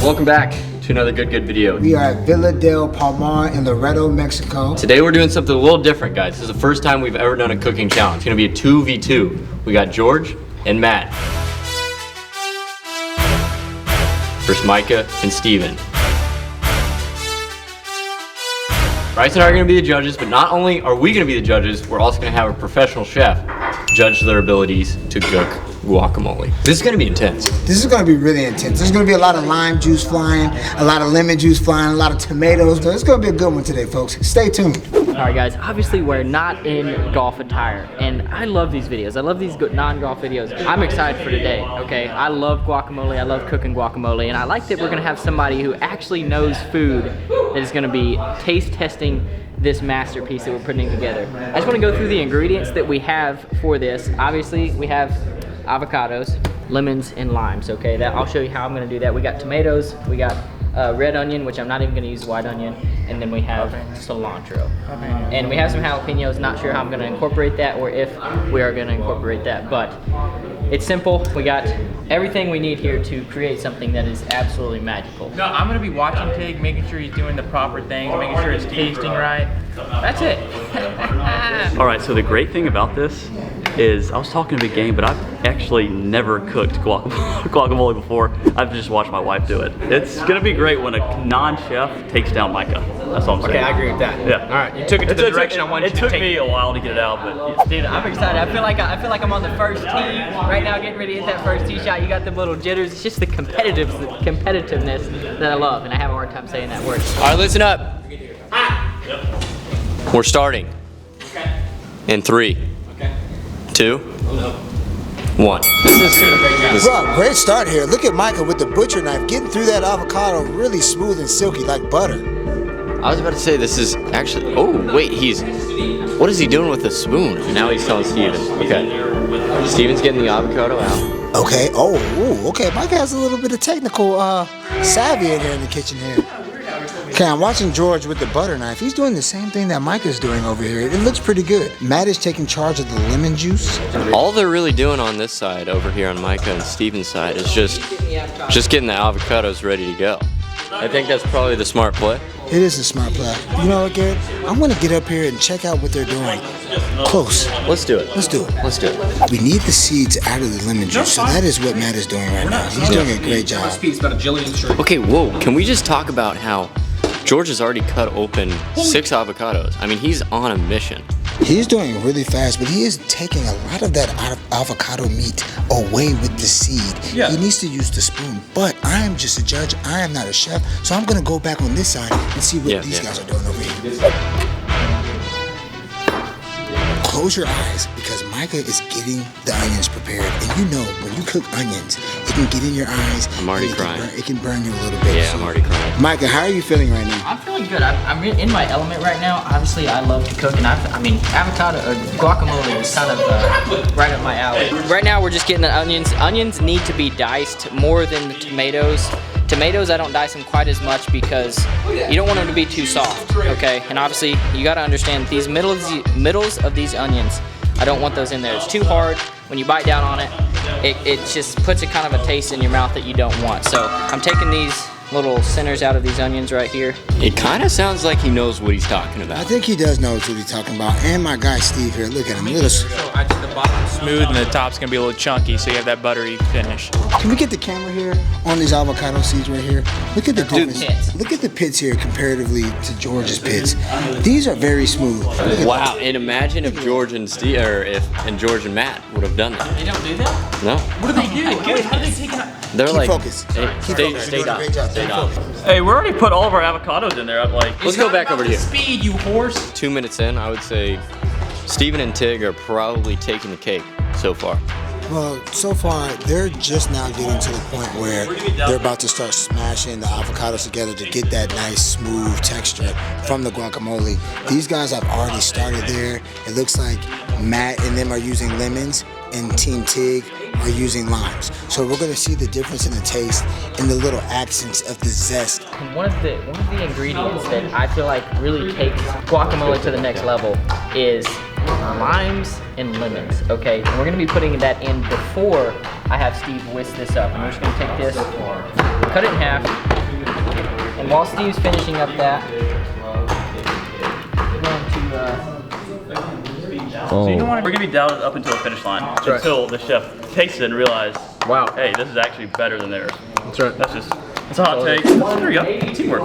Welcome back to another good video. We are at Villa del Palmar in Loreto, Mexico. Today we're doing something a little different, guys. This is the first time we've ever done a cooking challenge. It's gonna be a 2v2. We got George and Matt versus Micah and Steven. Bryce and I are gonna be the judges, but not only are we gonna be the judges, we're also gonna have a professional chef judge their abilities to cook guacamole. This is gonna be intense. This is gonna be really intense. There's gonna be a lot of lime juice flying, a lot of lemon juice flying, a lot of tomatoes. So it's gonna be a good one today, folks. Stay tuned. Alright guys, obviously we're not in golf attire, and I love these videos. I love these non-golf videos. I'm excited for today, okay? I love guacamole, I love cooking guacamole, and I like that we're gonna have somebody who actually knows food that is gonna be taste testing this masterpiece that we're putting together. I just wanna go through the ingredients that we have for this. Obviously, we have avocados, lemons, and limes, okay? I'll show you how I'm gonna do that. We got tomatoes, we got red onion, which I'm not even gonna use white onion, and then we have cilantro. And we have some jalapenos, not sure how I'm gonna incorporate that or if we are gonna incorporate that, but it's simple. We got everything we need here to create something that is absolutely magical. No, I'm gonna be watching Tig, making sure he's doing the proper things, making sure it's tasting right. That's it. All right, so the great thing about this is I was talking a big game, but I've actually never cooked guacamole before. I've just watched my wife do it. It's gonna be great when a non-chef takes down Micah. That's all I'm saying. Okay, I agree with that. Yeah. All right, you took it to the direction I wanted you to take. It took me a while to get it out, but Dude, I'm excited. I feel like I'm on the first tee right now, getting ready to hit that first tee shot. You got the little jitters. It's just the competitiveness that I love, and I have a hard time saying that word. All right, listen up. We're starting. In 3, 2, 1. Bro, great start here. Look at Micah with the butcher knife, getting through that avocado really smooth and silky like butter. I was about to say this is actually, oh wait, what is he doing with the spoon? Now he's telling Steven. Okay. Steven's getting the avocado out. Okay, okay. Micah has a little bit of technical savvy in here in the kitchen here. Okay, I'm watching George with the butter knife. He's doing the same thing that Micah's doing over here. It looks pretty good. Matt is taking charge of the lemon juice. All they're really doing on this side over here on Micah and Steven's side is just getting the avocados ready to go. I think that's probably the smart play. It is a smart play. You know what, Garrett? I'm gonna get up here and check out what they're doing. Close. Let's do it. Let's do it. Let's do it. We need the seeds out of the lemon juice, so that is what Matt is doing right now. He's doing a great job. Okay, whoa, can we just talk about how George has already cut open 6 avocados? I mean, he's on a mission. He's doing really fast, but he is taking a lot of that avocado meat away with the seed. Yeah. He needs to use the spoon, but I am just a judge. I am not a chef, so I'm gonna go back on this side and see what these guys are doing over here. Close your eyes, because Micah is getting the onions prepared. And you know, when you cook onions, it can get in your eyes. I'm already crying. It can burn you a little bit. Yeah, I'm already crying. Micah, how are you feeling right now? I'm feeling good. I'm in my element right now. Obviously, I love to cook, and I mean, avocado guacamole is kind of right up my alley. Right now, we're just getting the onions. Onions need to be diced more than the tomatoes. Tomatoes, I don't dice them quite as much because you don't want them to be too soft, okay? And obviously, you gotta understand these middles of these onions, I don't want those in there. It's too hard. When you bite down on it, it just puts a kind of a taste in your mouth that you don't want. So I'm taking these little centers out of these onions right here. It kind of sounds like he knows what he's talking about. I think he does know what he's talking about. And my guy Steve here, look at him. So I think the bottom's smooth and the top's gonna be a little chunky, so you have that buttery finish. Can we get the camera here on these avocado seeds right here? Look at the difference. Look at the pits here comparatively to George's pits. These are very smooth. Wow, and imagine if George and Steve, and George and Matt would have done that. They don't do that? No. What do they do? How do they take it out? They're Keep like, focused. Stay down. hey, we already put all of our avocados in there. Let's go back over to you. Speed, you horse. 2 minutes in, I would say Steven and Tig are probably taking the cake so far. Well, so far, they're just now getting to the point where they're about to start smashing the avocados together to get that nice, smooth texture from the guacamole. These guys have already started there. It looks like Matt and them are using lemons, and Team Tig are using limes. So we're gonna see the difference in the taste and the little accents of the zest. One of the ingredients that I feel like really takes guacamole to the next level is limes and lemons, okay? And we're gonna be putting that in before I have Steve whisk this up. And we're just gonna take this, cut it in half. And while Steve's finishing up that, we're going to So you don't want to, we're gonna be doubted up until the finish line, until the chef tastes it and realizes, wow, hey, this is actually better than theirs. That's right. That's a hot take. There you go, teamwork.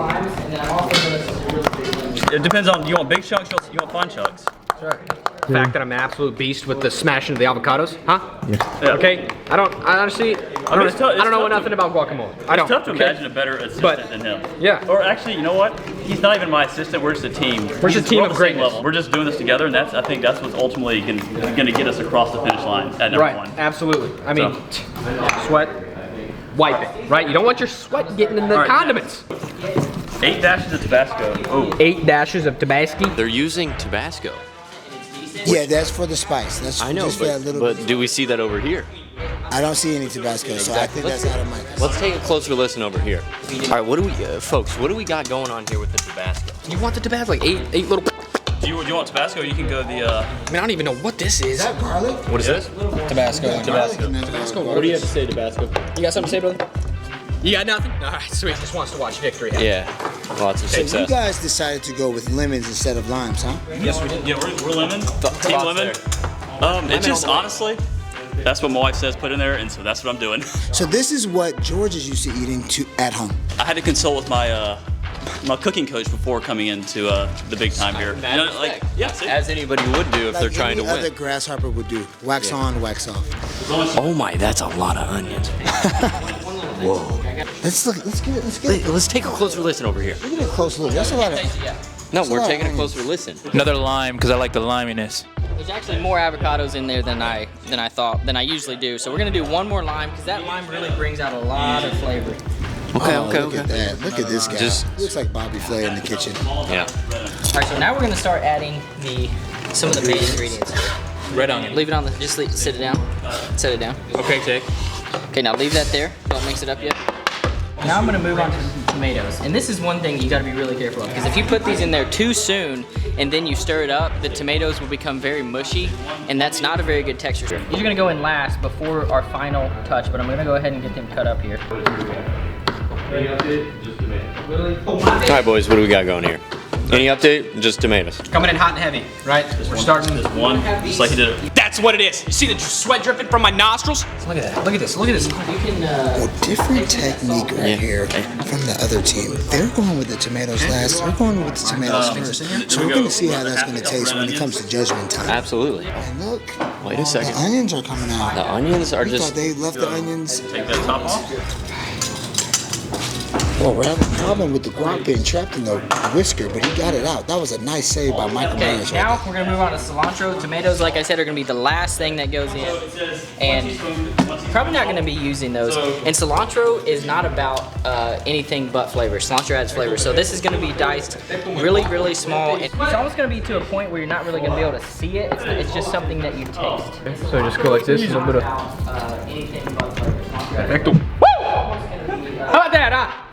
It depends on, you want big chunks, you want fine chunks. That's right. The fact that I'm an absolute beast with the smashing of the avocados, huh? Yeah. Okay. I honestly, I don't know nothing about guacamole. It's tough to imagine a better assistant than him. Yeah. Or actually, you know what? He's not even my assistant. We're just a team. We're just a team on of the same greatness. level. We're just doing this together, and I think that's what's ultimately going to get us across the finish line at number one. Absolutely. I mean, sweat, wipe it, right? You don't want your sweat getting in the condiments. 8 dashes of Tabasco. Oh. 8 dashes of Tabasco. They're using Tabasco. Yeah, that's for the spice. That's I know, just for that little but do we see that over here? I don't see any Tabasco, so I think that's out of my. Let's take a closer listen over here. All right, what do we, folks? What do we got going on here with the Tabasco? You want the Tabasco? Like eight little. Do you want Tabasco? You can go the. I mean, I don't even know what this is. Is that garlic? What is this? Tabasco. Tabasco. What do you have to say, Tabasco? You got something to say, brother? You got nothing? All right, sweet. Just wants to watch victory. Yeah, lots of So you success. guys decided to go with lemons instead of limes, huh? Yes, we did. Yeah, we're lemon. Team lemon. It's just honestly, that's what my wife says put in there, and so that's what I'm doing. So this is what George is used to eating at home. I had to consult with my my cooking coach before coming into the big time here. You know, like, yeah, see? As anybody would do if they're trying to Any other win. grasshopper would do. Wax on, wax off. Oh my, that's a lot of onions. Whoa. Let's Let's take a closer listen over here. get a close look. That's a lot of. No, we're lot of taking a onions. closer listen. Another lime because I like the liminess. There's actually more avocados in there than I usually do. So we're gonna do one more lime because that lime really brings out a lot of flavor. Okay, Look at that. Look at this guy. Just- looks like Bobby Flay in the kitchen. Yeah. All right, so now we're gonna start adding some of the main ingredients. Red onion. Leave it on the, sit it down. Set it down. Okay, take. Okay, now leave that there. Don't mix it up yet. Now I'm gonna move on to the tomatoes. And this is one thing you gotta be really careful of, because if you put these in there too soon and then you stir it up, the tomatoes will become very mushy, and that's not a very good texture. These are gonna go in last before our final touch, but I'm gonna go ahead and get them cut up here. All right, boys, what do we got going here? Any update? Just tomatoes. Coming in hot and heavy, right? We're starting. This one, just like you did it. That's what it is. You see the sweat dripping from my nostrils? Look at that. Look at this. Look at this. You can, A different technique right here from the other team. They're going with the tomatoes last. We're going with the tomatoes first. So we're going to see how that's going to taste when it comes to judgment time. Absolutely. And look, Wait a second. the onions are coming out. The onions are We just. thought they left the onions. Take that top off. Oh, we're having a problem with the guac getting trapped in the whisker, but he got it out. That was a nice save by Michael okay, Myers. now we're gonna move on to cilantro. Tomatoes, like I said, are gonna be the last thing that goes in. And probably not gonna be using those. And cilantro is not about anything but flavor. Cilantro adds flavor. So this is gonna be diced really, really small. And it's almost gonna be to a point where you're not really gonna be able to see it. It's just something that you taste. So just go like this. A little bit of. Anything but flavor. Perfecto. Woo! How about that, huh?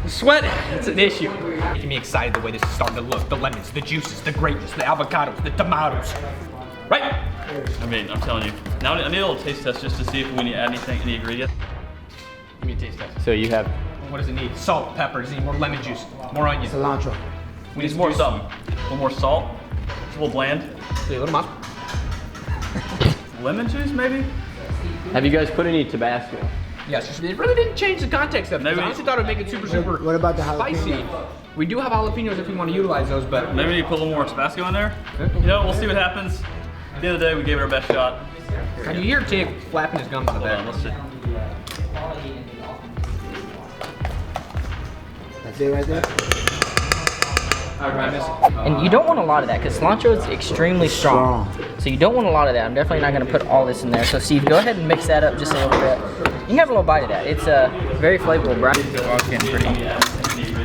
The sweat, it's an issue. Making me excited the way this is starting to look. The lemons, the juices, the greatness, the avocados, the tomatoes. Right? I mean, I'm telling you. Now I need a little taste test just to see if we need to add any ingredient. Give me a taste test. So you have. What does it need? Salt, pepper. Does it need more lemon juice? More onion? Cilantro. We need more something. A little more salt. It's a little bland. A little más. Lemon juice, maybe? Have you guys put any Tabasco? Yes. It really didn't change the context of it. I honestly thought it would make it super, super What about the jalapeno? spicy. We do have jalapenos if we want to utilize those, but Maybe you put a little more Tabasco in there. You know, we'll see what happens. At the end of the day, we gave it our best shot. can you hear Tig flapping his gums in the Hold on, back? let's see. That's it right there? And you don't want a lot of that because cilantro is extremely strong. So you don't want a lot of that. I'm definitely not going to put all this in there. So Steve, go ahead and mix that up just a little bit. You can have a little bite of that. It's very flavorful, Brian.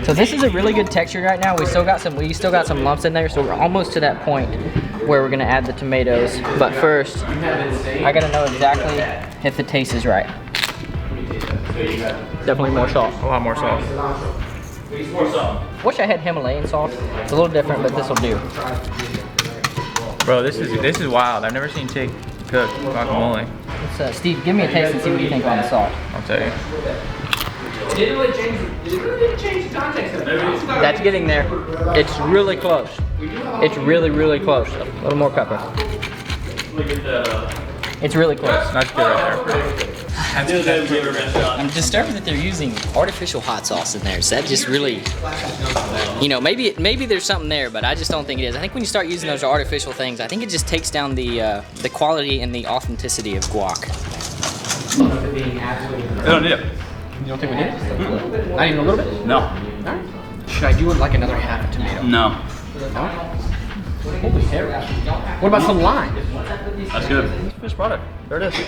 So this is a really good texture right now. We still got some lumps in there, so we're almost to that point where we're going to add the tomatoes. But first, I got to know exactly if the taste is right. Definitely more salt. A lot more salt. Wish I had Himalayan salt. It's a little different, but this will do. Bro, this is wild. I've never seen Tig cook guacamole. Let's, Steve, give me a taste and see what you think on the salt. I'll tell you. It didn't really change the context of it. That's getting there. It's really close. It's really, really close. A little more pepper. It's really close. That's good right there. I'm disturbed that they're using artificial hot sauce in there. So that just really, you know, maybe there's something there, but I just don't think it is. I think when you start using those artificial things, I think it just takes down the quality and the authenticity of guac. I don't need it. You don't think we did? Not even a little bit? No. Should I do it like another half a tomato? No. Holy hell. What about some lime? That's good. Finished product. There it is.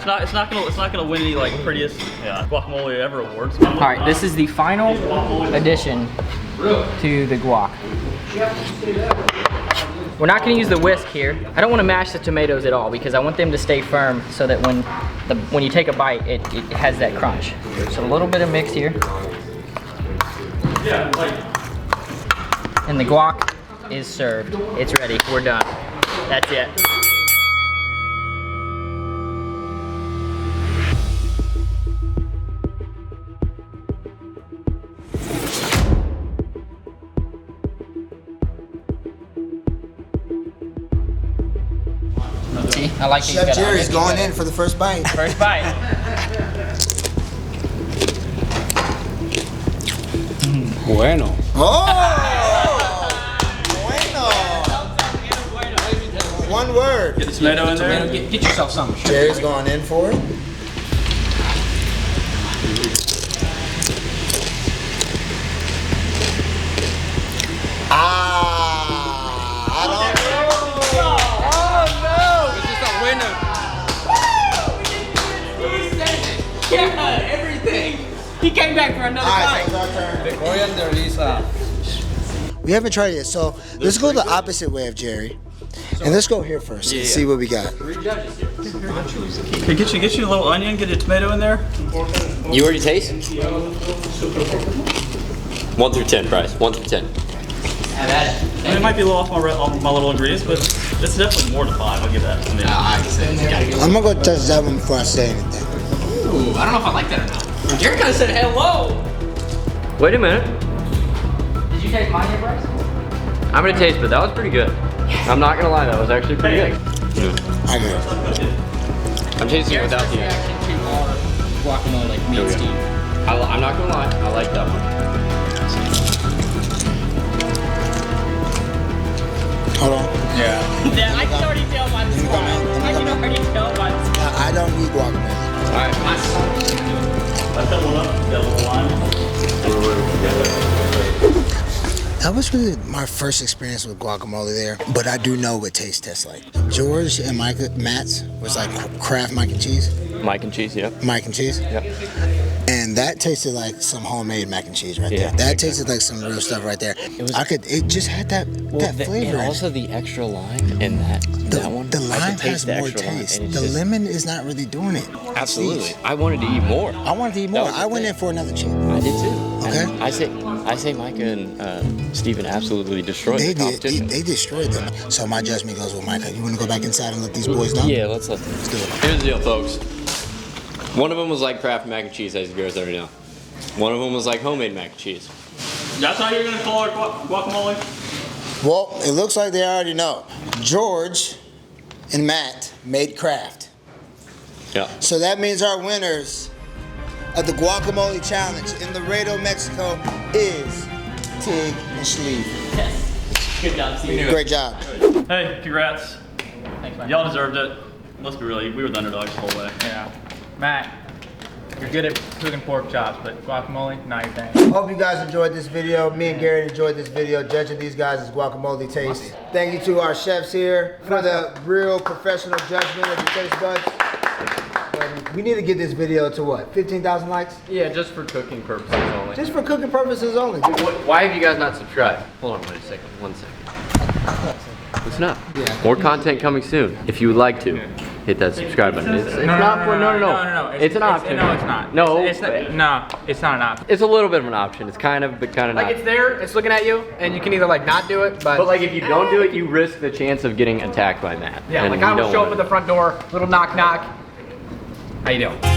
It's not gonna win any like prettiest guacamole ever awards. All right, this is the final addition to the guac. We're not gonna use the whisk here. I don't wanna mash the tomatoes at all because I want them to stay firm so that when you take a bite, it has that crunch. So a little bit of mix here. Yeah, like. And the guac is served. It's ready, we're done. That's it. See, I like these. Chef Jerry's going in for the first bite. First bite. Bueno. Oh! Bueno. One word. Get the tomato in there. Get yourself some. Jerry's going in for it. I don't know. Yeah, everything. He came back for another bite. The coriander is We haven't tried it yet, so let's go the opposite way of Jerry. And let's go here first and see what we got. Okay, get you a little onion, get a tomato in there. You already taste? 1 through 10, Bryce. 1 through 10. I mean, it might be a little off my little ingredients, but it's definitely more than 5. I'll give that. I mean, I'm gonna go touch that one before I say anything. Ooh, I don't know if I like that or not. Jerry kind of said hello. Wait a minute. Did you taste mine here, Bryce? I'm gonna taste, but that was pretty good. I'm not gonna lie, that was actually pretty good. I got it. I'm tasting it without the. reaction to our guacamole, like me and Steve. I'm not gonna lie, I like that one. Hold on. Yeah, I can already tell by the smile. I can already tell by the smile. I don't eat guacamole. Alright. I cut one up, got a little lime. That was really my first experience with guacamole there, but I do know what taste tastes like. George and Matt's was like Kraft mac and cheese. Mac and cheese, yep. Mac and cheese? Yep. And that tasted like some homemade mac and cheese right Yeah, there. That exactly. tasted like some real stuff right there. It just had that flavor. And also the extra lime in that one. The I lime could taste has the more extra lime, taste. and it's The just- lemon is not really doing it. Absolutely. Jeez. I wanted to eat more. I wanted to eat more. was the I went thing. in for another chip. I did too. Okay. And I say Micah and Steven absolutely destroyed They the did. competition. They destroyed them. So my judgment goes with Micah. You want to go back inside and let these boys know? Yeah, let's do it. Here's the deal, folks. One of them was like Kraft mac and cheese, as you guys already know. One of them was like homemade mac and cheese. That's how you're gonna call it guacamole? Well, it looks like they already know. George and Matt made Kraft. Yeah. So that means our winners of the guacamole challenge in Laredo, Mexico is Tig and Schlieve. Yes. Good job, Steve. Great job. Hey, congrats. Thanks, man. Y'all deserved it. Let's be real, we were the underdogs the whole way. Yeah. Matt, you're good at cooking pork chops, but guacamole, not your thing. Hope you guys enjoyed this video. Me and Garrett enjoyed this video, judging these guys' guacamole taste. Thank you to our chefs here for the real professional judgment of the taste buds. We need to get this video to what, 15,000 likes? Yeah, just for cooking purposes only. Just for cooking purposes only. Why have you guys not subscribed? Hold on, wait a second. 1 second. Listen up. Yeah. More content coming soon. If you would like to, hit that subscribe button. It's not for no. It's an option. No, it's not. No. It's not an option. It's a little bit of an option. It's kind of, but kind of not. Like it's there, it's looking at you, and you can either like not do it, But like if you don't do it, you risk the chance of getting attacked by Matt. yeah, And like you I will don't show up want at the front door, little knock knock. How you doing?